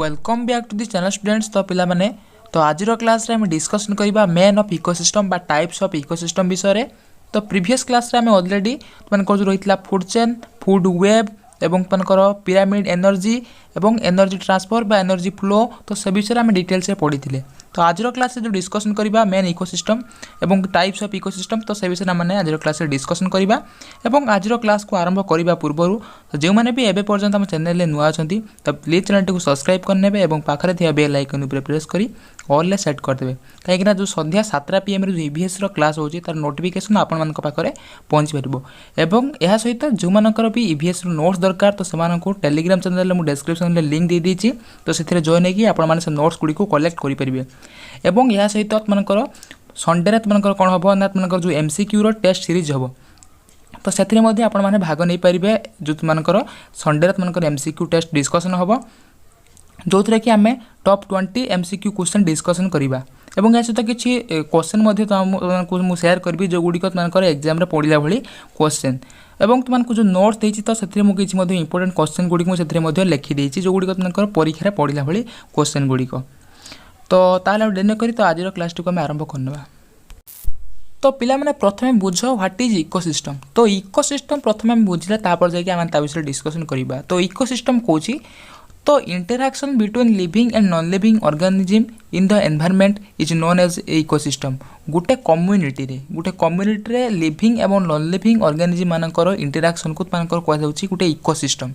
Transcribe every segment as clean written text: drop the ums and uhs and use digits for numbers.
Welcome back to the channel students. तो पिला माने तो आज क्लास रे हम डिस्कशन करबा मेन ऑफ इकोसिस्टम बा टाइप्स ऑफ इकोसिस्टम विषय रे। तो प्रीवियस क्लास रे हम ऑलरेडी मन को जो रहितला फूड चेन, फूड वेब एवं पनकर पिरामिड एनर्जी एवं एनर्जी ट्रांसफर बा एनर्जी फ्लो तो से विषय हम डिटेल्स से पढ़ी। तो आज क्लास रे जो डिस्कशन करबा मेन इकोसिस्टम एवं टाइप्स ऑफ इकोसिस्टम तो से विषय मैंने आज क्लास रे डिस्कशन करबा। एवं आज क्लास को आरंभ करबा पूर्व तो जो मैंने भी एबे पर्यंत हम चैनल रे नुआ अछंती तो प्लीज चैनल को सब्सक्राइब करनेबे एवं पाखरे थिया बेल आइकन ऊपर प्रेस करी ऑल ले सेट कर देबे, कहीं जो संध्या 7 PM रे जो ईवीएस रो क्लास होची तार नोटिफिकेशन आपण मन को पाखरे पहुंच परबो। एवं एहा सहित जो मानकर भी ईवीएस रो नोट्स दरकार तो समान को टेलीग्राम चैनल रे मु डिस्क्रिप्शन रे लिंक दे दीची तो सेथिरे जॉइन हेकी आपण माने से नोट्स गुडी को कलेक्ट करि परिबे। एवं एहा सहित मानकर संडे रे मानकर कोन हबो ना मानकर जो एमसीक्यू रो टेस्ट सीरीज हबो तो सेथिरे मध्ये आपण माने भाग नै परिबे। जो मानकर संडे रे मानकर एमसीक्यू टेस्ट डिस्कशन हबो जो थरे कि आमे टॉप 20 एमसीक्यू क्वेश्चन डिस्कशन करिबा। एवं या सहित किछि क्वेश्चन मध्ये तो मु शेयर करबी जो गुडी को मानकर एग्जाम रे पढिला भली क्वेश्चन एवं तुमन को जो नोट्स देछि तो सेथिरे मु किछि मध्ये इंपोर्टेंट क्वेश्चन गुडी को सेथिरे मध्ये लिखि देछि जो गुडी को मानकर परीक्षा रे पढिला भली क्वेश्चन गुडी को। तो ताले डेने करी तो आज रो क्लास को हम आरंभ करनबा। तो पिला माने प्रथमे बुझो व्हाट इज इकोसिस्टम। तो इकोसिस्टम प्रथमे हम बुझले तापर जाय कि हम ता विषय डिस्कशन करिबा। तो इकोसिस्टम कोची तो interaction between living and non living organism in the environment is known as ecosystem. गुटे कम्युनिटी रे लिविंग एवं नॉन लिविंग ऑर्गेनिज्म मानकर इंटरैक्शन को मानकर कह जाउची गुटे इकोसिस्टम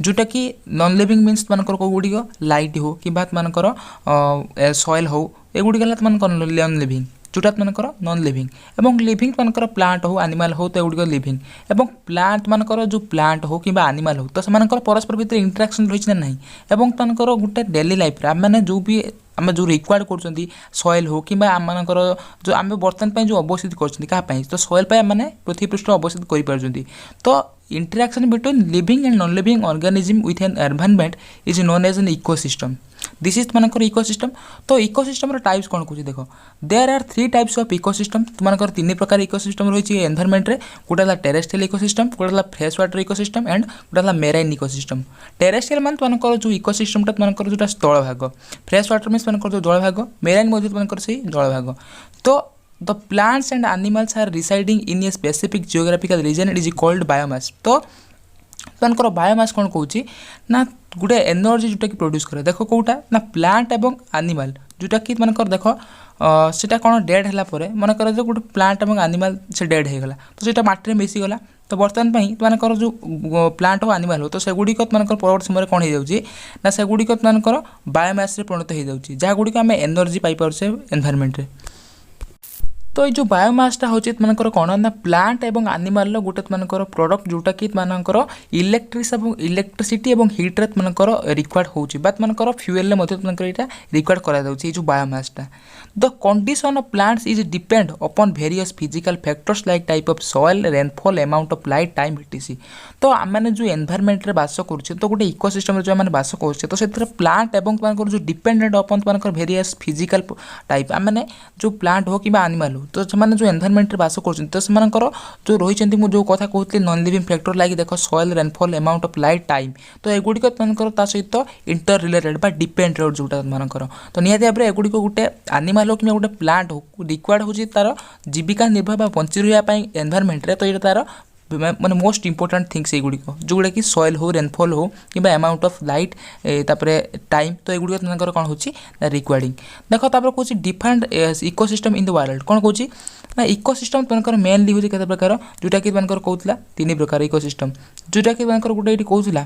जोटा कि नॉन लिविंग मीन्स मानकर को गुडी को लाइट हो कि बात मानकर सॉइल हो ए गुडी गला मानकर नॉन लिविंग जोटा मानकर नॉन लिविंग एवं लिविंग मानकर प्लांट हो एनिमल हो तो एगुडी लिविंग एवं प्लांट मानकर जो प्लांट हो कि एनिमल हो तो से परस्पर भितर इंटरैक्शन रही ना एवं मानकर गोटे डेली लाइफ रे मैंने जो भी आम जो रिक्वायर्ड कर सॉइल हो कि आम मानकर जो आम बर्तमान जो अवस्थित कर तो सॉइल मैंने पृथ्वी पृष्ठ अवस्थित कर तो interaction between living and non living organism with an environment is known as an ecosystem. This is मानकर इकोसिस्टम। तो इकोसिस्टम टाइप्स कौन कह देखो there are 3 types of ecosystem. तुमकर 3 प्रकार इकोसिस्टम रही है एनवायरनमेंट रे। गोटे टेरेस्ट्रियल इकोसिस्टम, गोटे फ्रेश वाटर इकोसिस्टम एंड गोटे मेराइन इकोसिस्टम। टेरेस्ट्रियल मान तुमकर जो इकोसिस्टम तुमकर जो स्थल भाग, फ्रेश वाटर मीन्स तुमकर जो जल भाग, मेराइन तुमकर से जल भाग। तो the plants and animals are residing in a specific geographical region, it is called biomass। तो तुमकर बायोमास कौन कहूँ ना गोटे एनर्जी जोटा कि प्रोड्यूस करे देखो कौटा ना प्लांट एवं एनिमल जोटा कि मानकर देखो सेटा कौन डेड है मन कर जो गोटे प्लांट एवं एनिमल से डेड हो गला तो सेटा माटी में मिसीगला तो बर्तमान तुमकर जो प्लांट हो एनिमल हो तो सेगुड़िक तुमकर परवर्त समय कौन हो जाऊँगी ना सेगुड़िक तुमकर बायोमास परिणत हो जाऊँगी जहाँ गुड़िक आम एनर्जी पाइपारे एनवायरनमेंट रे। तो ये जो बायोमासटा हूँ तुमकर कौन ना प्लांट एवं एनिमल गोटे तुमकर प्रोडक्ट जोटा कि तुमकर इलेक्ट्रिसिटी एवं हिट्रे तुमकर रिक्वायर्ड होची बा तुमकर फ्यूएल तुमकर यहाँ रिक्वायर्ड करा जो बायोमासटा। The condition of plants is depend upon various physical factors like type of soil, rainfall, amount of light, time etc. तो आम मैंने जो एनवायरनमेंट रे बास कर तो गोटे इकोसिस्टम जो आम बास कर तो से प्लांट एवं तुमकर जो डिपेंडेंट अपॉन तुमकर वेरियस फिजिकल टाइप आम मैंने जो प्लांट हो कि एनिमल हो तो से जो एनवायरनमेंट रे बास कर तो से जो रही जो कथा कहते नॉन लिविंग फैक्टर लाइक देखो soil, rainfall, amount of light, time तो एगुड़िक तुमकर सहित इंटर रिलेटेड बा डिपेंडेंट जोटा तुमकर तो निहाती भाव में एगुड़िक गोटे एनिमल हो कि गोटे प्लांट हो रिक्वायर्ड हो तार जीविका निर्वाह बा बंची रहा एनवायरनमेंट रे तो ये तार माने मोस्ट इंपोर्टेंट थिंग्स एगुड़िक जोगुड़ा कि सॉइल हो, रेनफॉल हो कि अमाउंट ऑफ लाइट तापरे टाइम तो एगुड़िक तुमकर कौन होची रिक्वायर्डिंग। देखो तापर कहूँ different ecosystem in the world कौन कहूँ ना इकोसिस्टम तुमकर मेनली हूँ केते प्रकार जोटा कि तुमकर कहूला 3 प्रकार इकोसिस्टम जोटा कि तुमकर गोटे ये कहूला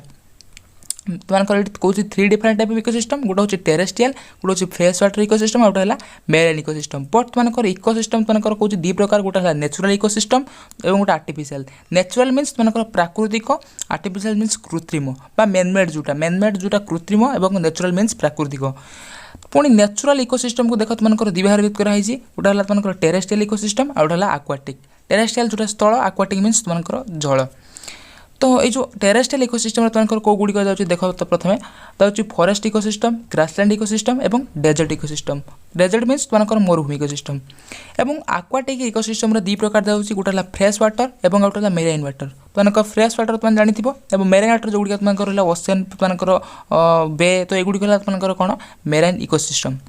तुमकर ये कहूँ 3 डिफरेंट टाइप ऑफ इकोसिस्टम गोटे हूँ टेरेस्ट्रियल गोटे हूँ फ्रेश वाटर इकोसिस्टम गोटे है मेराइन इकोसिस्टम। बट तुमकर इकोसिस्टम तुमकर कहूँ 2 प्रकार गोटे है नेचुरल इकोसिस्टम और गोटे आर्टिफिशियल। नेचुरल मीन्स तुमकर प्राकृतिक, आर्टिफिशियल मीन्स कृत्रिम बा मेनमेड जोटा कृत्रिम और नेचुरल मीन्स प्राकृतिक। पुणी नेचुरल इकोसिस्टम को देख तुमकर 2 भाग भेद कराई गोटे है तुमकर टेरेस्ट्रियल इकोसिस्टम और गोटे है आक्वाटिक। टेरेस्ट्रियल जोटा स्थल, आक्वाटिक मीन्स तुमकर जल। तो ये जो टेरेस्ट्रियल इकोसिस्टम तुमको कौ गुड़िक जाऊँगी देख तो प्रथम तो फॉरेस्ट इकोसिस्टम ग्रासलैंड इकोसिस्टम एवं डेजर्ट इकोसिस्टम डेजर्ट मीन्स तुमको मरुभूमि इकोसिस्टम एवं आक्वाटिक इकोसिस्टम दी प्रकार जाऊँगी गोटे फ्रेश वाटर और गोटे मेराइन वाटर तुमको फ्रेश वाटर तुम जानी और मेराइन वाटर जो गुड़िक तुमको ओशन तुमको बे तो ये गुड़िक तुमको कौन मेराइन इकोसिस्टम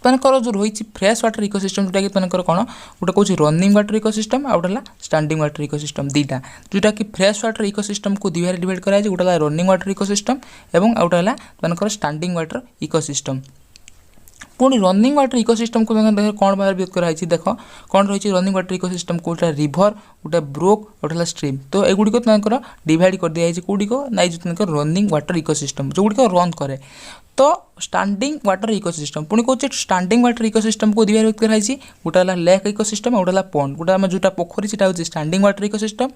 तुमको जो रही फ्रेश वाटर इकोसिस्टम जोटा कि तुमको कौन गोटे कौन रनिंग वाटर इकोसिस्टम आ गोटे स्टैंडिंग वाटर इकोसिस्टम दीटा जोटा कि फ्रेश वाटर इकोसिस्टम को दुई भाग डिवाइड कराई गोटे रनिंग वाटर इकोसिस्टम और गोटे तुमको स्टैंडिंग वाटर इकोसिस्टम पुणी रनिंग वाटर इकोसिस्टम को कौन भाव व्यक्त कराई देख कौन रही रनिंग वाटर इकोसिस्टम को गोटे रिभर गोटे ब्रोक गोटे स्ट्रीम तो एगुड़िक तुमको डिवाइड कर दिखाई कौटिक ना तुमको रनिंग वाटर इकोसिस्टम जो गुड़िक रन करे तो स्टैंडिंग वाटर इकोसिस्टम पुणी कौन स्टैंडिंग वाटर इकोसिस्टम को दिवार व्यक्त कराई गोटे लेक इकोसिस्टम गोटे पंड गोटे आम जोटा पोखरी से स्टैंडिंग वाटर इकोसिस्टम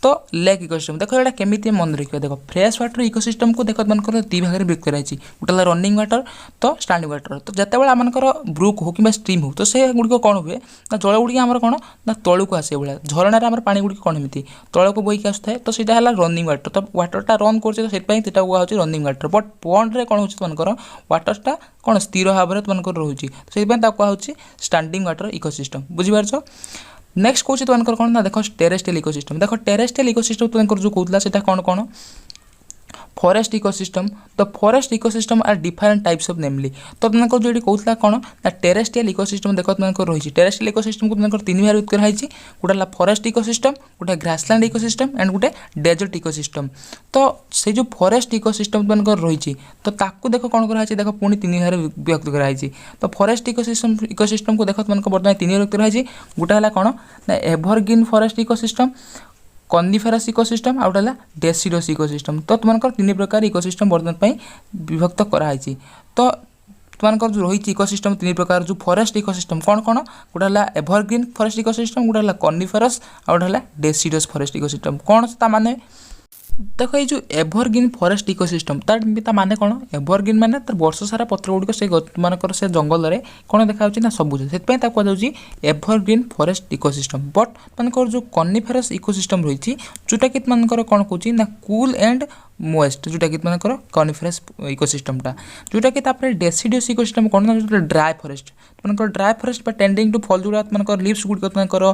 तो लेक इकोसिस्टम देख यहाँ केमी मन रखिए देख फ्रेश वाटर इकोसिस्टम को देख तुमको दी भाग व्यक्त कराई गोटे रनिंग वाटर तो स्टैंडिंग वाटर तो जिते आमर ब्रुक हो कि स्ट्रीम हो तो से गुड़िक कौन हुए ना जल गुड़िक आम कौन ना तलू आसे भाई झरणार आम पानी गुड़िक कौन एमती तलू बोईक आसुए तो सीटा है रनिंग वाटर तो वाटरटा रन कर कुआ रनिंग वाटर बट पंड्रे कौन हो तुमको वाटरटा कौन स्थिर भाव में तुमको रोचे तो कहूँ स्टैंडिंग वाटर इकोसिस्टम बुझीपार नेक्स्ट कौन तुमको कौन ना देख टेरेस्ट्रियल इकोसिस्टम देख टेरेस्ट्रियल इकोसिस्टम तुमको जो कहला से कौन कौन फॉरेस्ट इकोसिस्टम तो forest ecosystem are different types of namely तो तुमको जो कहला कौन ना टेरेस्ट्रियल इकोसिस्टम देख तुमको रही टेरेस्ट्रियल इकोसिस्टम को तुमको तीन भाग कराई गोटे फॉरेस्ट इकोसिस्टम गोटे ग्रासलैंड इकोसिस्टम एंड गोटे डेजर्ट इकोसिस्टम तो से जो फॉरेस्ट इकोसिस्टम तुमको रही तो ताकू देख कौन कराई देख पुणी तीन भाग व्यक्त कराई तो फॉरेस्ट इकोसिस्टम को देख तुमको बर्तमान तीन भाग व्यक्त कराई गोटे है कौन ना evergreen forest ecosystem coniferous ecosystem आउट है डेसिडस इकोसिस्टम तो तुमको तीन प्रकार इकोसिस्टम बर्तमान विभक्त कराई तो तुमको जो रही इकोसिस्टम तीन प्रकार जो फॉरेस्ट इकोसिस्टम कौन कौन गोटे है एवरग्रीन फॉरेस्ट इकोसिस्टम गोटे है कनिफेरस आउट है डेसिडस फॉरेस्ट इकोसिस्टम कौन माने देख ये जो एवरग्रीन फॉरेस्ट इकोसिस्टम ता माने कौन एवरग्रीन माने तर वर्ष सारा पत्र गुड़िक से मानकर से जंगल में कौन देखा ना सबुज से कहुच्छी एवरग्रीन फॉरेस्ट इकोसिस्टम बट तुमको जो कनिफेरस इकोसिस्टम रही जोटा कि तुमको कौन कहूँ ना कूल एंड मोएस्ट जोटा कि तुमको कनिफेरस इकोसिस्टमटा जोटा कि डेसिडियस इकोसिस्टम कौन ना जो ड्राई फॉरेस्ट तुमको dry forest tending to fall जोड़ा तुमको लिव्स गुड़िक तुमको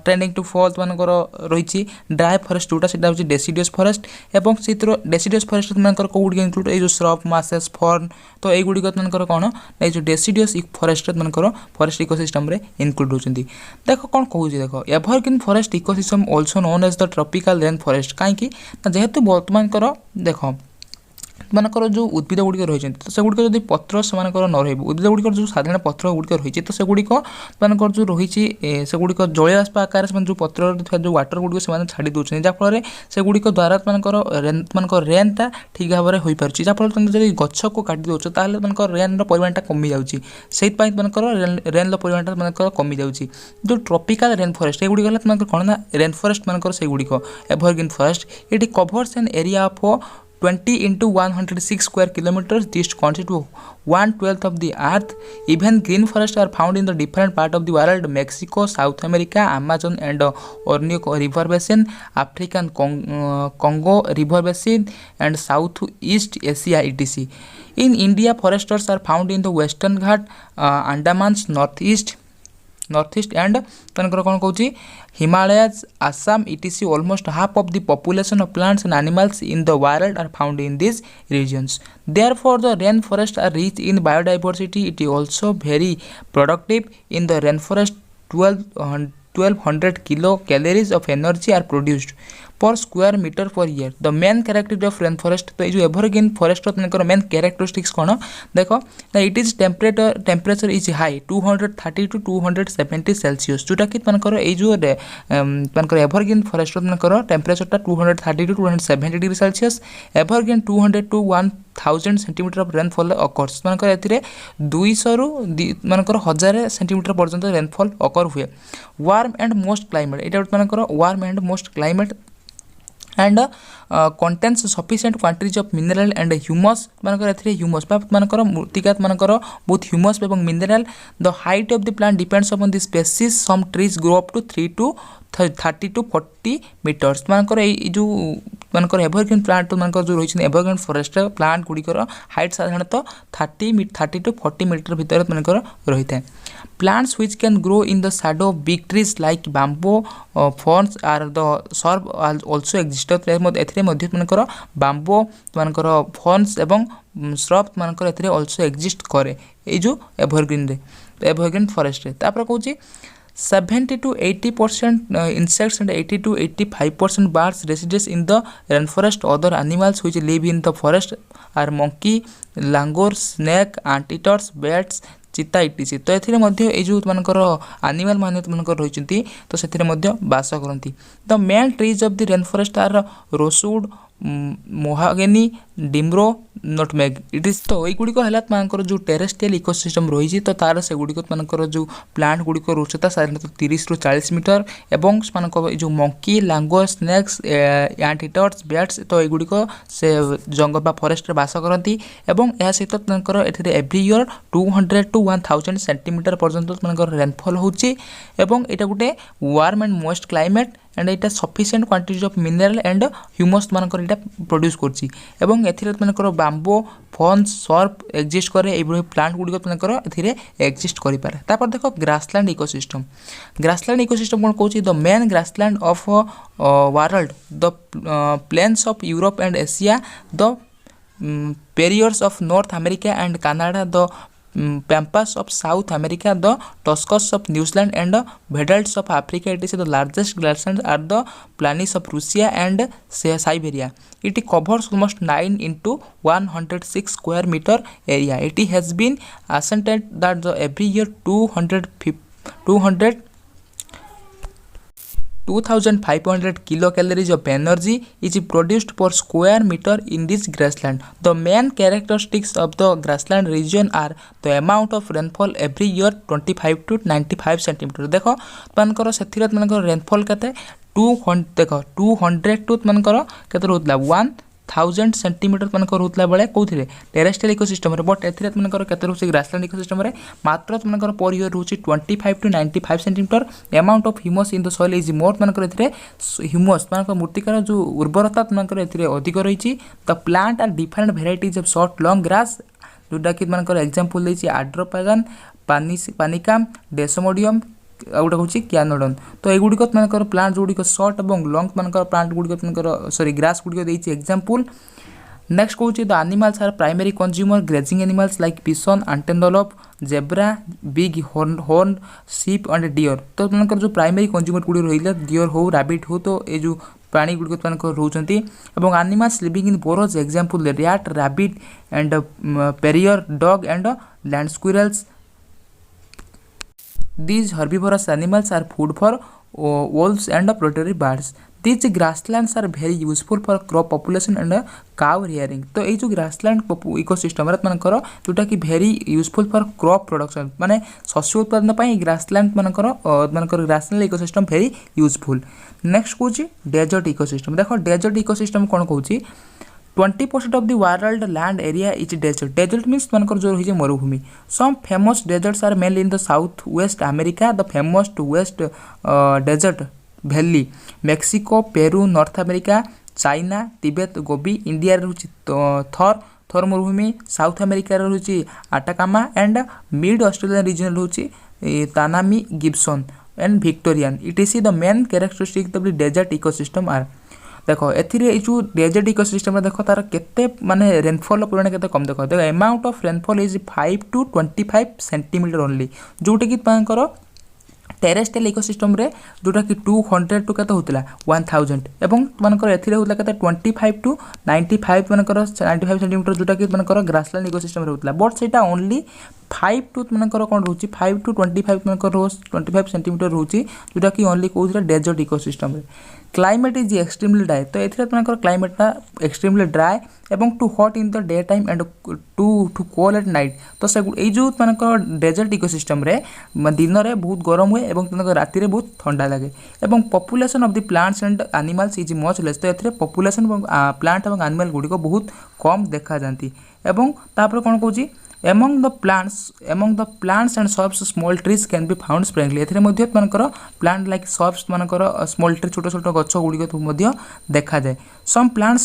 टेंडिंग टू फॉल तुमको रही ड्राई फॉरेस्ट जोटा से डेसिडियस फॉरेस्ट एवं से डेसिडियस फॉरेस्ट तुमको कौट इनक्लूड ये श्रब मासेस फर्न तो ये गुड़िक तुमको कौन ये जो डेसिडियस फॉरेस्ट तुमको फॉरेस्ट इकोसिस्टम रे इनक्लूड होती देख कौन कहूँ देख evergreen forest ecosystem also known as the tropical rain forest कहीं जेहेतु बर्तमान देख तुमको जो उद्भिद गुड़िक रही तो से गुड़िक जब पत्र से न रही उद्भिद गुड़िक जो साधारण पत्र गुड़िक रही तो से गुड़िक तुमको जो रही से गुड़िक जलीय बाष्प आकार से जो पत्र जो वाटर गुड़िक से छाड़ी दूसरे जहाँफल से गुड़िक द्वारा तुमको रेनटा ठीक भाव में हो पार्टी जहाँफल तुम जब गछ को काटी दौच ताल तुमको रेन परिमाणटा कमी जाऊँगी से तुमको रेन परिमाणटा तुमको कमी जाऊँगी जो ट्रॉपिकल रेन फॉरेस्ट ये गुड़िक तुमको कौन ना रेन फॉरेस्ट मानकर से गुड़िक एवरग्रीन फॉरेस्ट ये covers an area of 20 into 106 square kilometers. This constitutes 1/12 of the earth. Even green forests are found in the different part of the world: Mexico, South America, Amazon and Orinoco River Basin, African Congo River Basin, and Southeast Asia etc. In India, forests are found in the Western Ghat, Andamans, Northeast and तुमको कौन कहूँ Himalayas, Assam etc. Almost half of the population of plants and animals in the world are found in these regions. Therefore, the rainforests are rich in biodiversity. It is also very productive. In the rainforest, 1200 kilocalories of energy are produced per square meter per year. The main characteristic of rainforest, तो ये evergreen forest तुमको main characteristics कौन देखो ना it is temperature is high 230 to 270 Celsius जोटा कि तुमको ये जो तुमको एवरग्रीन फॉरेस्ट तुमको टेम्परेचरटा 230 to 270 degree Celsius evergreen 200 to 1000 centimetre of rainfall occurs तुमको ए 200 रु तुमको 1000 सेंटीमीटर पर्यंत रेनफॉल अकर हुए वार्म एंड मोस्ट क्लाइमेट ये तुमको warm and most climate and contains sufficient quantities of mineral and humus मानकर एथिरे humus मानकर मूर्तिका मानकर बहुत humus एवं mineral. The height of the plant depends upon the species. Some trees grow up to 3 to 30 to 40 meters मानकर जो मानकर evergreen plant मानकर जो रही एवरग्रीन फॉरेस्ट प्लांट गुड़िकर हाइट साधारणतः 30 to 40 मीटर भितर मानकर रही है। Plants which can grow in the shadow of big trees like bamboo ferns are the सर्व आल्सो एक्जिस्ट। एथिरे मध्य मानकर बाम्बो मानकर फर्न्स एवं श्रब मानकर एथिरे आल्सो एक्जिस्ट करे ए जो एवरग्रीन फॉरेस्ट रे। तापर कहूँ 70 to 80% insects and 80 to 85% birds resides in the rainforest. Other animals which live in the forest are monkey, langur, snake, anteaters, bats, चिता इटिसी। तो एथिरे मध्य ए जो मानकर एनिमल माने मानकर रहिचंती तो सेथिरे मध्य बास करंती। The main trees of the rain forest are rosewood, mahogany, डिम्रो, नटमेग इट इज। तो यही गुड़िक है मानकर जो टेरेस्ट्रियल इकोसिस्टम रही तो तार से गुड़िक मानकर जो प्लांट गुड़िक उच्चता साधारणतः 30 ରୁ 40 मीटर एवं मानकर जो मंकी, लांगुर, स्नेक्स, एंटीटर्स, बैट्स तो यही से जंगल बा फॉरेस्ट रे बास करती एवं यह सहित मानकर एथिरे एवरी ईयर 200 to 1000 सेंटीमीटर पर्यंत मानकर रेनफॉल होची एवं एटा गुटे warm and moist climate and इटा sufficient quantity of mineral and humus मानकर इटा प्रोड्यूस करची एवं एथिरे मानकर बाम्बो, फर्न्स, सर्प एक्जिस्ट करे एबो प्लांट गुडिक मानकर एथिरे एक्जिस्ट करि पारे। तापर देखो ग्रासलैंड इकोसिस्टम। ग्रासलैंड इकोसिस्टम कोन कहूची the main grassland of world the plains of Europe and Asia the prairies of North America and Canada the Pampas of South America, the Tuscans of New Zealand and Veddals of Africa. It is the largest grasslands are the plains of Russia and Siberia. It covers almost 9 into 106 square meter area. It has been asserted that every year 2500 kilocalories of energy is produced per square meter in this grassland. The main characteristics of the grassland region are the amount of rainfall every year 25 to 95 centimeter। देखो मानकर सेथिरत मानकर rainfall केते 200 देखो 200 to मानकर केते रहतला 1000 centimetre मानकर होतला बेले कोथिरे टेरेस्ट्रियल इकोसिस्टम रे बट एथिरे मानकर केते रहउछि ग्रासलैंड इकोसिस्टम रे मात्र मानकर पर ईयर रहउछि 25 to 95 centimetre. Amount of humus in the soil is more मानकर एथिरे ह्यूमस मानकर मूर्तिकार जो उर्वरता मानकर एथिरे अधिक रहिछि। The plant are different varieties of short long grass जोटा कि मानकर एग्जांपल देछि आड्रोपागन, पानिकाम, डेसमोडियम आउटा होची क्यानोडन। तो एगुडी को मानकर प्लांट जोडी को शॉर्ट एवं लॉन्ग मानकर प्लांट गुडी को मानकर सॉरी ग्रास गुडी को देछि एग्जांपल। नेक्स्ट कहूँ the animals are primary consumer grazing animals like bison, antelope, zebra, big horn, sheep and deer. तो मानकर जो प्राइमरी कंज्यूमर गुडी रहिले डियर हो, रैबिट हो तो ए जो प्राणी गुडी को मानकर रहउचंती एवं animals living in borrows example rat, rabbit and Periyar, dog and land squirrels. These herbivorous animals are food for wolves and predatory birds. These grasslands are very useful for crop population and cow rearing. तो ये जो grassland ecosystem मानकर जोटा कि भेरी useful for crop production माने शस्य उत्पादन पाई grassland मानकर ग्रासलैंड इकोसिस्टम भेरी यूजफुल। नेक्स्ट कहूँ डेजर्ट इकोसिस्टम। देखो डेजर्ट इकोसिस्टम कौन कहूँ 20% of the world land area is desert. Desert means मानकर जो रही मरुभूमि। Some famous deserts are mainly in the South West America. The famous West desert valley, Mexico, Peru, North America, China, Tibet, Gobi. India रही थर मरुभूमि। South America रही Atacama and mid Australian region रही Tanami, Gibson and Victorian. It is the main characteristic of the desert ecosystem are. देखो एथिरे जो desert ecosystem देखो तार केते माने रेनफॉल परिमाण केते कम देखो amount of rainfall is 5 to 25 centimetre only जोटा कि पांकर टेरेस्ट्रियल इकोसिस्टम रे जोटा कि 200 टू केते होतला 1000 एवं मानकर एथिरे होतला केते 25 to 95 मानकर 95 सेंटीमीटर जोटा कि मानकर ग्रासलैंड इकोसिस्टम रे होतला बट सेटा ओनली 5 टू मानकर कोन रहउची 5 to 25 मानकर 25 सेंटीमीटर रहउची जोटा कि ओनली कोथरा डेजर्ट इकोसिस्टम रे। Climate is extremely dry. तो एथिरे मानकर क्लाइमेटटा एक्सट्रीमली ड्राई एवं too hot in the day time and too cold at night. तो से ए जो मानकर डेजर्ट इकोसिस्टम रे दिन रे बहुत गरम हुए एवं राति रे बहुत ठंडा लगे एवं population of the plants and animals is much less. तो एथिरे पॉपुलेशन प्लांट एवं एनिमल गुडी को बहुत कम देखा जांती एवं तापर कोन कहूची among the plants and shrubs small trees can be found sparingly एथिरे मध्ये मानकर plant like shrubs मानकर small tree छोट छोट गछ गुडी को मध्ये देखा जाय some plants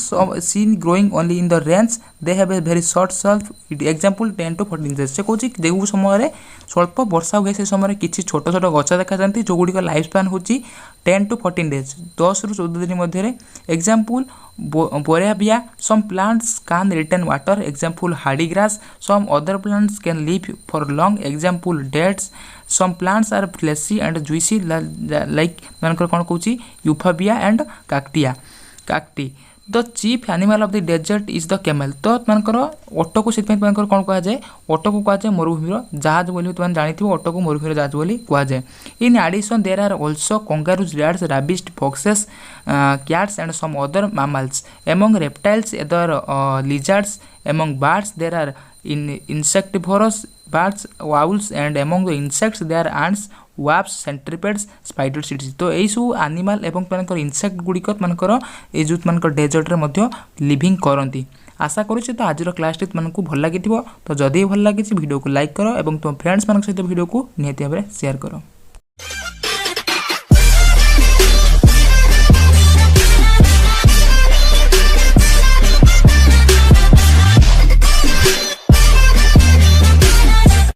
seen growing only in the range they have a very short shelf example 10 to 14 inches से कोची देउ समय रे स्वल्प वर्षा हुए से समय रे किछि छोट छोट गछ देखा जानती जो गुडी को लाइफ स्पैन होची 10 to 14 days 10 रु 14 दिन मध्ये रे example Borabia, some plants can retain water, example hardy grass, some other plants can live for long, example dates, some plants are fleshy and juicy like मानकर कोन कहूची euphorbia and cacti. The chief animal of the desert is the camel. तो मानकर auto को सितमें मानकर कोन कहा जाय auto को कहा जाय मरुभूमिर जहाज बोली तुम जानिथिबो ओटो को मरुभूमिर जहाज बोली कहा जाय in addition there are also kangaroos rats rabbits foxes cats and some other mammals among reptiles other lizards among birds there are insectivorous birds owls and among the insects there are ants wasps centripedes spiders etc तो एई सब animal एवं मानकर insect गुडिक मानकर ए जुत मानकर desert रे मध्य living करंती आशा करूछि तो आजिर class T तुमको भल लागिथिबो तो जदी भल लागिछि वीडियो को लाइक करो एवं तुम फ्रेंड्स मानक सहित वीडियो को निहति भाबरे शेयर करो।